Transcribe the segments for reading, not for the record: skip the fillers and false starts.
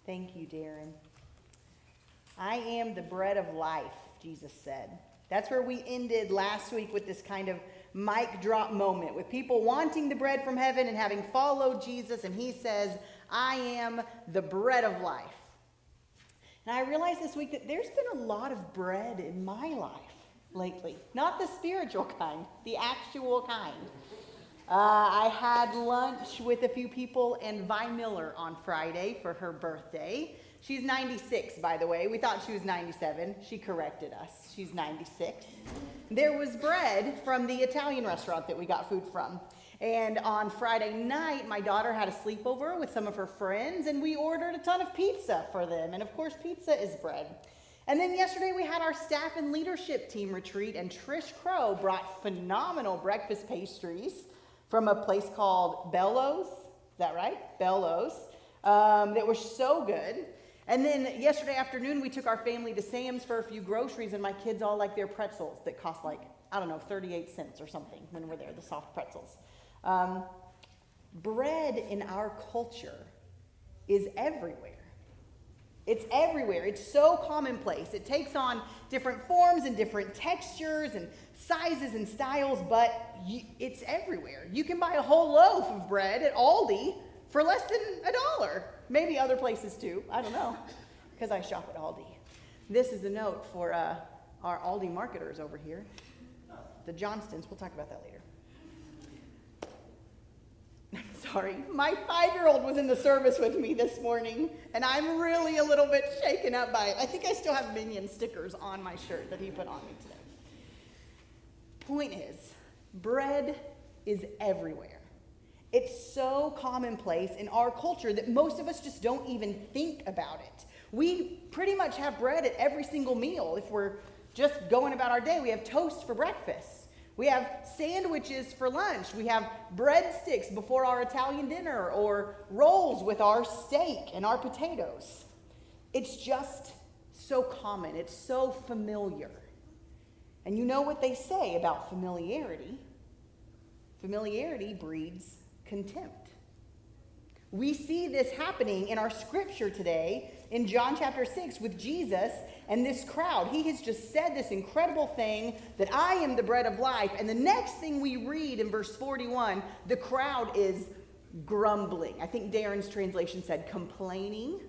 Thank you, Darren. I am the bread of life, Jesus said. That's where we ended last week with this kind of mic drop moment with people wanting the bread from heaven and having followed Jesus. And he says, I am the bread of life. And I realized this week that there's been a lot of bread in my life lately. Not the spiritual kind, the actual kind. I had lunch with a few people and Vi Miller on Friday for her birthday. She's 96, by the way. We thought she was 97. She corrected us. She's 96. There was bread from the Italian restaurant that we got food from. And on Friday night, my daughter had a sleepover with some of her friends, and we ordered a ton of pizza for them. And of course, pizza is bread. And then yesterday, we had our staff and leadership team retreat, and Trish Crow brought phenomenal breakfast pastries from a place called Bellows. Is that right? Bellows. That were so good. And then yesterday afternoon, we took our family to Sam's for a few groceries, and my kids all like their pretzels that cost 38 cents or something when we're there, the soft pretzels. Bread in our culture is everywhere. It's everywhere. It's so commonplace. It takes on different forms and different textures and sizes and styles, but it's everywhere. You can buy a whole loaf of bread at Aldi for less than $1. Maybe other places too. I don't know, because I shop at Aldi. This is a note for our Aldi marketers over here, the Johnstons. We'll talk about that later. Sorry, my 5-year-old was in the service with me this morning, and I'm really a little bit shaken up by it. I think I still have Minion stickers on my shirt that he put on me today. Point is, bread is everywhere. It's so commonplace in our culture that most of us just don't even think about it. We pretty much have bread at every single meal. If we're just going about our day, we have toast for breakfast. We have sandwiches for lunch. We have breadsticks before our Italian dinner, or rolls with our steak and our potatoes. It's just so common. It's so familiar. And you know what they say about familiarity? Familiarity breeds contempt. We see this happening in our scripture today in John chapter 6 with Jesus and this crowd. He has just said this incredible thing that I am the bread of life. And the next thing we read in verse 41, the crowd is grumbling. I think Darren's translation said complaining.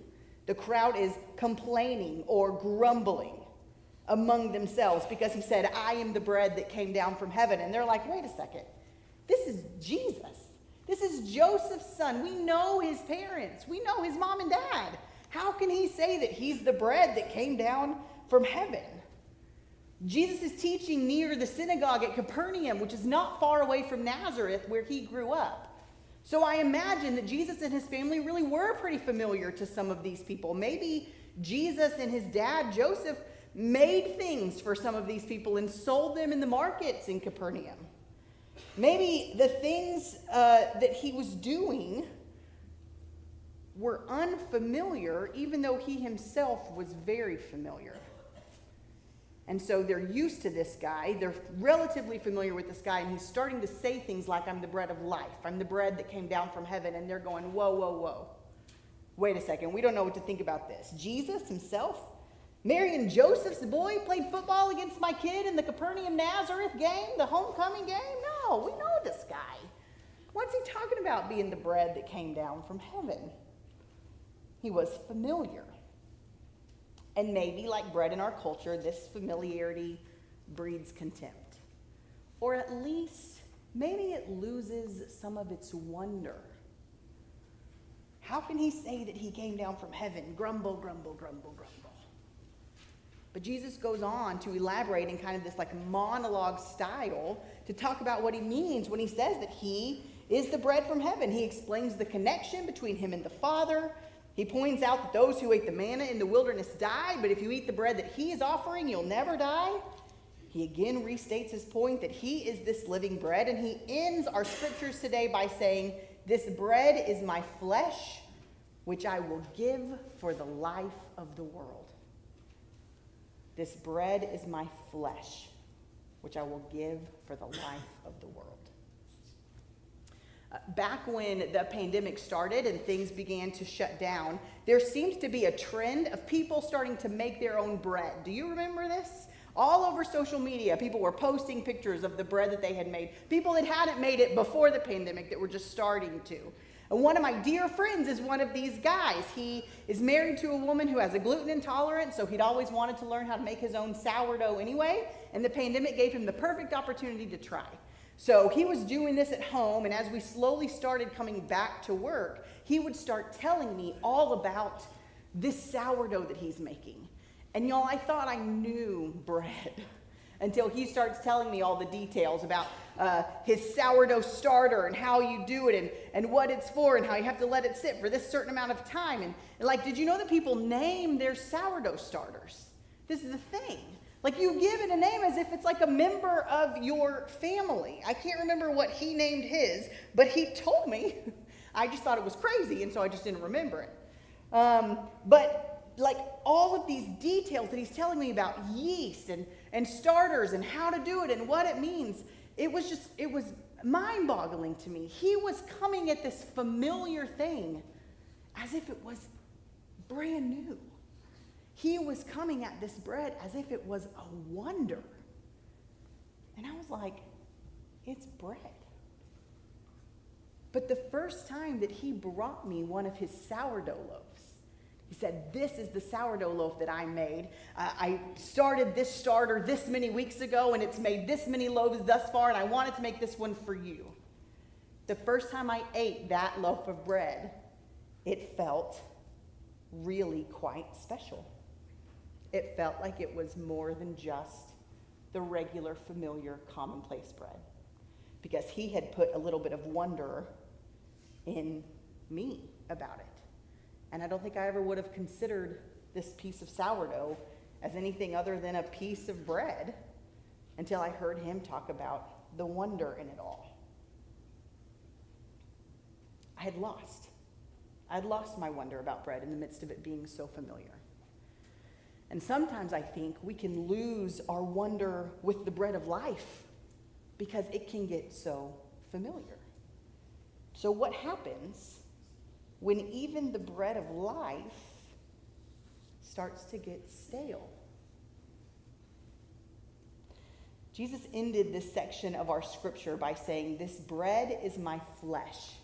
The crowd is complaining or grumbling among themselves because he said, I am the bread that came down from heaven. And they're like, wait a second. This is Jesus. This is Joseph's son. We know his parents. We know his mom and dad. How can he say that he's the bread that came down from heaven? Jesus is teaching near the synagogue at Capernaum, which is not far away from Nazareth, where he grew up. So I imagine that Jesus and his family really were pretty familiar to some of these people. Maybe Jesus and his dad, Joseph, made things for some of these people and sold them in the markets in Capernaum. Maybe the things that he was doing were unfamiliar, even though he himself was very familiar. And so they're used to this guy. They're relatively familiar with this guy, and he's starting to say things like, I'm the bread of life. I'm the bread that came down from heaven. And they're going, whoa, whoa, whoa. Wait a second. We don't know what to think about this. Jesus himself? Mary and Joseph's boy played football against my kid in the Capernaum Nazareth game, the homecoming game? No, we know this guy. What's he talking about being the bread that came down from heaven? He was familiar. And maybe, like bread in our culture, this familiarity breeds contempt. Or at least, maybe it loses some of its wonder. How can he say that he came down from heaven? Grumble, grumble, grumble, grumble. But Jesus goes on to elaborate in kind of this monologue style to talk about what he means when he says that he is the bread from heaven. He explains the connection between him and the Father. He points out that those who ate the manna in the wilderness died, but if you eat the bread that he is offering, you'll never die. He again restates his point that he is this living bread, and he ends our scriptures today by saying, this bread is my flesh, which I will give for the life of the world. This bread is my flesh, which I will give for the life of the world. Back when the pandemic started and things began to shut down, there seemed to be a trend of people starting to make their own bread. Do you remember this? All over social media, people were posting pictures of the bread that they had made. People that hadn't made it before the pandemic that were just starting to. And one of my dear friends is one of these guys. He is married to a woman who has a gluten intolerance, so he'd always wanted to learn how to make his own sourdough anyway, and the pandemic gave him the perfect opportunity to try. So he was doing this at home, and as we slowly started coming back to work, he would start telling me all about this sourdough that he's making. And y'all, I thought I knew bread until he starts telling me all the details about his sourdough starter and how you do it and what it's for and how you have to let it sit for this certain amount of time. And like, did you know that people name their sourdough starters? This is the thing. Like, you give it a name as if it's like a member of your family. I can't remember what he named his, but he told me. I just thought it was crazy, and so I just didn't remember it. But like all of these details that he's telling me about yeast and starters and how to do it and what it means, it was mind-boggling to me. He was coming at this familiar thing as if it was brand new. He was coming at this bread as if it was a wonder. And I was like, it's bread. But the first time that he brought me one of his sourdough loaves, he said, this is the sourdough loaf that I made. I started this starter this many weeks ago, and it's made this many loaves thus far, and I wanted to make this one for you. The first time I ate that loaf of bread, it felt really quite special. It felt like it was more than just the regular, familiar, commonplace bread, because he had put a little bit of wonder in me about it. And I don't think I ever would have considered this piece of sourdough as anything other than a piece of bread until I heard him talk about the wonder in it all. I'd lost my wonder about bread in the midst of it being so familiar. And sometimes I think we can lose our wonder with the bread of life because it can get so familiar. So what happens when even the bread of life starts to get stale? Jesus ended this section of our scripture by saying, "This bread is my flesh,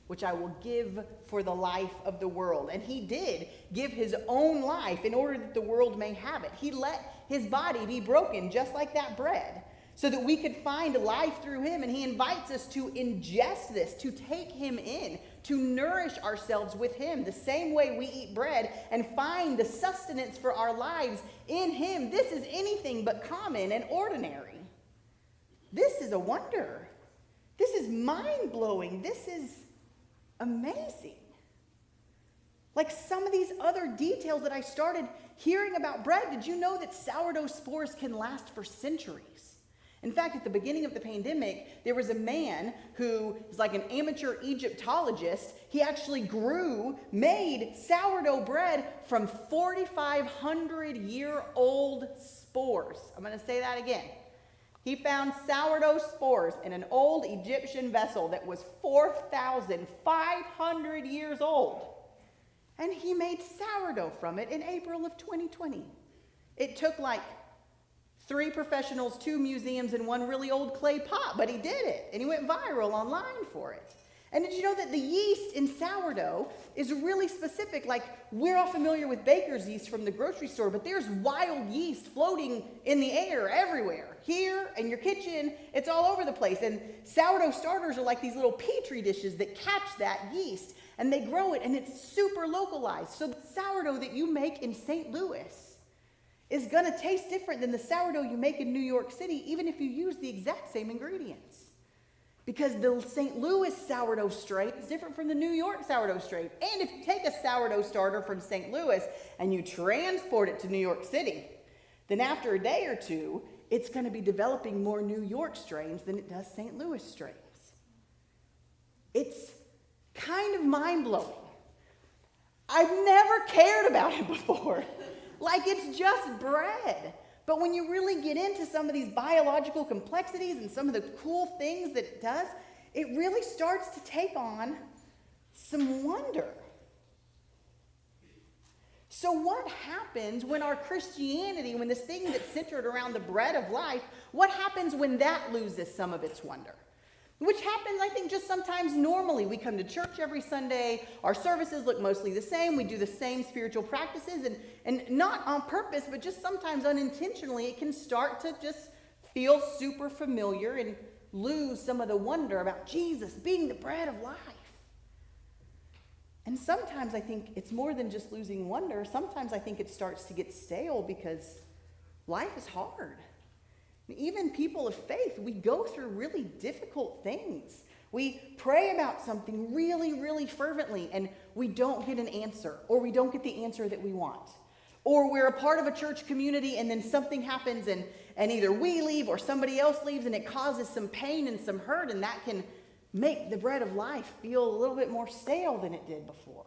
which I will give for the life of the world." And he did give his own life in order that the world may have it. He let his body be broken just like that bread so that we could find life through him. And he invites us to ingest this, to take him in, to nourish ourselves with him the same way we eat bread and find the sustenance for our lives in him. This is anything but common and ordinary. This is a wonder. This is mind-blowing. This is amazing. Like some of these other details that I started hearing about bread, did you know that sourdough spores can last for centuries? In fact, at the beginning of the pandemic, there was a man who is like an amateur Egyptologist. He actually made sourdough bread from 4,500-year-old spores. I'm going to say that again. He found sourdough spores in an old Egyptian vessel that was 4,500 years old. And he made sourdough from it in April of 2020. It took like 3 professionals, 2 museums, and 1 really old clay pot, but he did it, and he went viral online for it. And did you know that the yeast in sourdough is really specific? Like, we're all familiar with baker's yeast from the grocery store, but there's wild yeast floating in the air everywhere. Here, in your kitchen, it's all over the place. And sourdough starters are like these little petri dishes that catch that yeast, and they grow it, and it's super localized. So the sourdough that you make in St. Louis is going to taste different than the sourdough you make in New York City, even if you use the exact same ingredients. Because the St. Louis sourdough strain is different from the New York sourdough strain. And if you take a sourdough starter from St. Louis and you transport it to New York City, then after a day or two, it's going to be developing more New York strains than it does St. Louis strains. It's kind of mind-blowing. I've never cared about it before. Like, it's just bread. But when you really get into some of these biological complexities and some of the cool things that it does, it really starts to take on some wonder. So what happens when our Christianity, when this thing that's centered around the bread of life, what happens when that loses some of its wonder? Which happens, I think, just sometimes normally. We come to church every Sunday. Our services look mostly the same. We do the same spiritual practices. And not on purpose, but just sometimes unintentionally, it can start to just feel super familiar and lose some of the wonder about Jesus being the bread of life. And sometimes I think it's more than just losing wonder. Sometimes I think it starts to get stale because life is hard. Even people of faith, we go through really difficult things. We pray about something really, really fervently, and we don't get an answer, or we don't get the answer that we want. Or we're a part of a church community, and then something happens, and either we leave or somebody else leaves, and it causes some pain and some hurt, and that can make the bread of life feel a little bit more stale than it did before.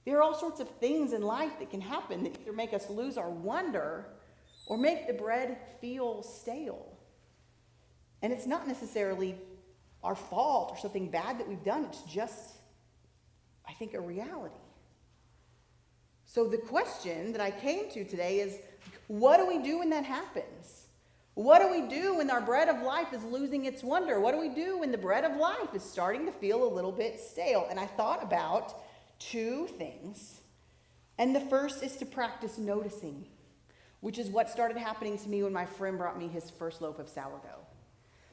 There are all sorts of things in life that can happen that either make us lose our wonder or make the bread feel stale. And it's not necessarily our fault or something bad that we've done. It's just, I think, a reality. So the question that I came to today is, what do we do when that happens? What do we do when our bread of life is losing its wonder? What do we do when the bread of life is starting to feel a little bit stale? And I thought about two things. And the first is to practice noticing, which is what started happening to me when my friend brought me his first loaf of sourdough.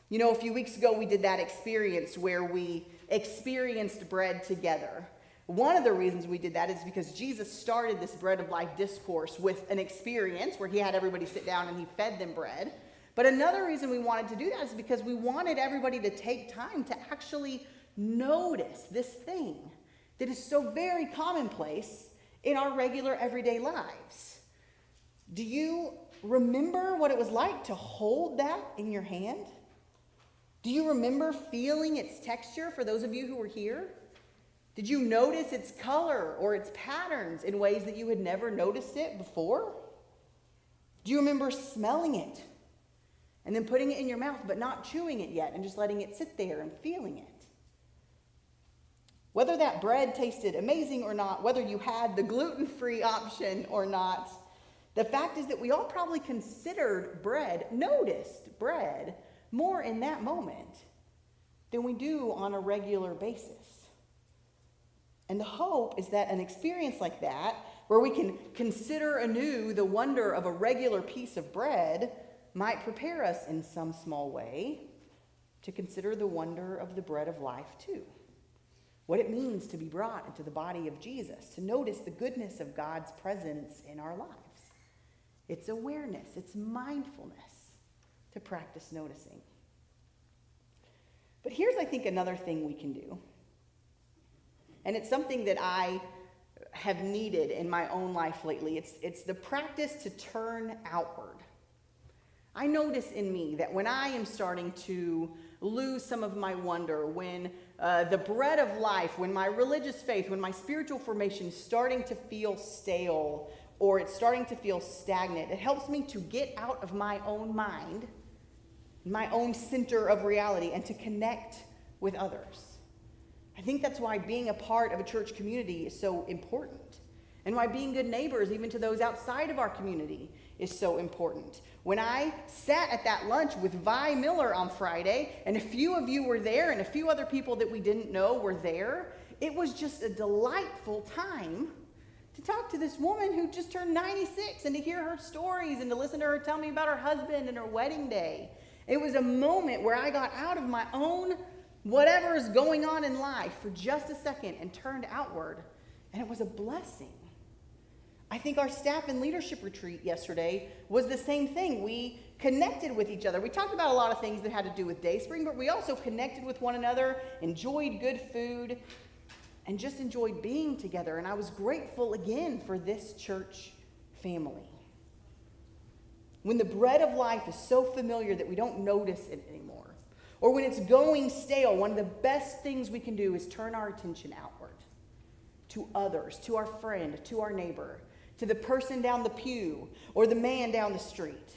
You know, a few weeks ago we did that experience where we experienced bread together. One of the reasons we did that is because Jesus started this bread of life discourse with an experience where he had everybody sit down and he fed them bread. But another reason we wanted to do that is because we wanted everybody to take time to actually notice this thing that is so very commonplace in our regular everyday lives. Do you remember what it was like to hold that in your hand? Do you remember feeling its texture for those of you who were here? Did you notice its color or its patterns in ways that you had never noticed it before? Do you remember smelling it and then putting it in your mouth but not chewing it yet and just letting it sit there and feeling it? Whether that bread tasted amazing or not, whether you had the gluten-free option or not, the fact is that we all probably considered bread, noticed bread, more in that moment than we do on a regular basis. And the hope is that an experience like that, where we can consider anew the wonder of a regular piece of bread, might prepare us in some small way to consider the wonder of the bread of life too. What it means to be brought into the body of Jesus, to notice the goodness of God's presence in our lives. It's awareness, it's mindfulness to practice noticing. But here's, I think, another thing we can do. And it's something that I have needed in my own life lately. It's the practice to turn outward. I notice in me that when I am starting to lose some of my wonder, when the bread of life, when my religious faith, when my spiritual formation is starting to feel stale or it's starting to feel stagnant, it helps me to get out of my own mind, my own center of reality, and to connect with others. I think that's why being a part of a church community is so important, and why being good neighbors, even to those outside of our community, is so important. When I sat at that lunch with Vi Miller on Friday, and a few of you were there, and a few other people that we didn't know were there, it was just a delightful time to talk to this woman who just turned 96, and to hear her stories, and to listen to her tell me about her husband and her wedding day. It was a moment where I got out of my own whatever is going on in life for just a second and turned outward, and it was a blessing. I think our staff and leadership retreat yesterday was the same thing. We connected with each other. We talked about a lot of things that had to do with Dayspring, but we also connected with one another, enjoyed good food, and just enjoyed being together. And I was grateful again for this church family. When the bread of life is so familiar that we don't notice it anymore, or when it's going stale, one of the best things we can do is turn our attention outward to others, to our friend, to our neighbor, to the person down the pew, or the man down the street.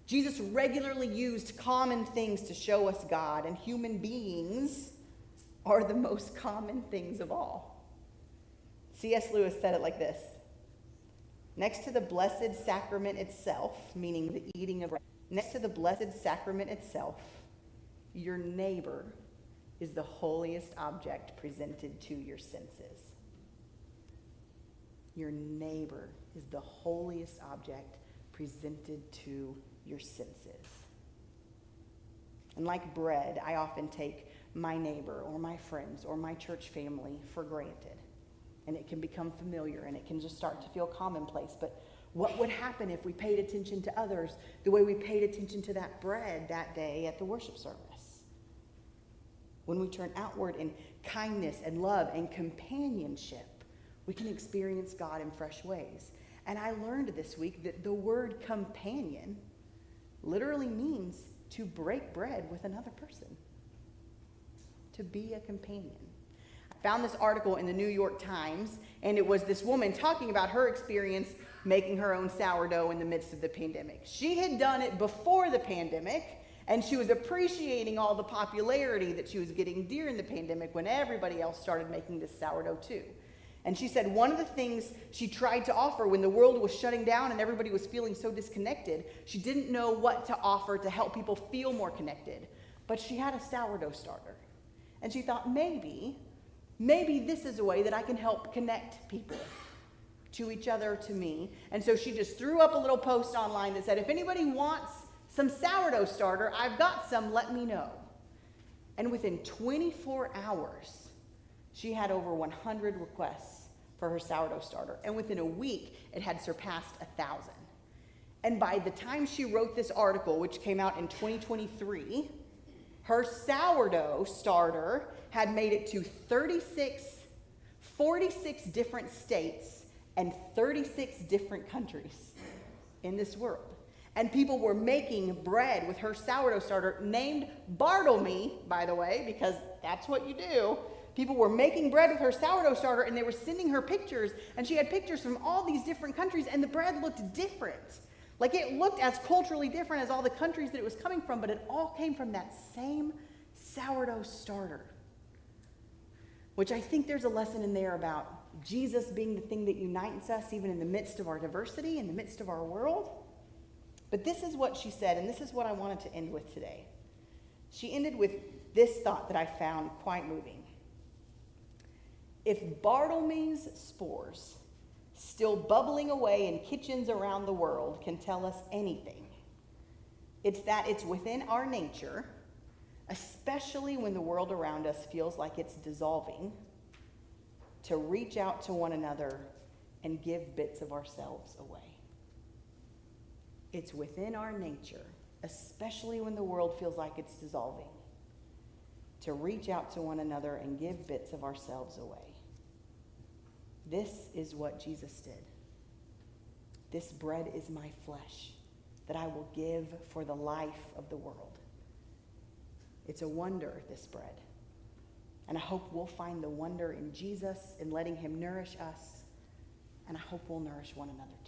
Jesus regularly used common things to show us God, and human beings are the most common things of all. C.S. Lewis said it like this: next to the blessed sacrament itself, meaning the eating of bread, next to the blessed sacrament itself, your neighbor is the holiest object presented to your senses. Your neighbor is the holiest object presented to your senses. And like bread, I often take my neighbor or my friends or my church family for granted. And it can become familiar and it can just start to feel commonplace. But what would happen if we paid attention to others the way we paid attention to that bread that day at the worship service? When we turn outward in kindness and love and companionship, we can experience God in fresh ways. And I learned this week that the word companion literally means to break bread with another person, to be a companion. I found this article in the New York Times, and it was this woman talking about her experience making her own sourdough in the midst of the pandemic. She had done it before the pandemic, and she was appreciating all the popularity that she was getting during the pandemic when everybody else started making this sourdough too. And she said one of the things she tried to offer when the world was shutting down and everybody was feeling so disconnected, she didn't know what to offer to help people feel more connected. But she had a sourdough starter. And she thought, maybe this is a way that I can help connect people to each other, to me. And so she just threw up a little post online that said, if anybody wants some sourdough starter, I've got some, let me know. And within 24 hours, she had over 100 requests for her sourdough starter. And within a week, it had surpassed 1,000. And by the time she wrote this article, which came out in 2023, her sourdough starter had made it to 46 different states and 36 different countries in this world. And people were making bread with her sourdough starter, named Bartlemy, by the way, because that's what you do. People were making bread with her sourdough starter, and they were sending her pictures, and she had pictures from all these different countries, and the bread looked different. Like, it looked as culturally different as all the countries that it was coming from, but it all came from that same sourdough starter. Which I think there's a lesson in there about Jesus being the thing that unites us even in the midst of our diversity, in the midst of our world. But this is what she said, and this is what I wanted to end with today. She ended with this thought that I found quite moving. If Bartlemy's spores, still bubbling away in kitchens around the world, can tell us anything, it's that it's within our nature, especially when the world around us feels like it's dissolving, to reach out to one another and give bits of ourselves away. It's within our nature, especially when the world feels like it's dissolving, to reach out to one another and give bits of ourselves away. This is what Jesus did. This bread is my flesh that I will give for the life of the world. It's a wonder, this bread. And I hope we'll find the wonder in Jesus in letting him nourish us. And I hope we'll nourish one another too.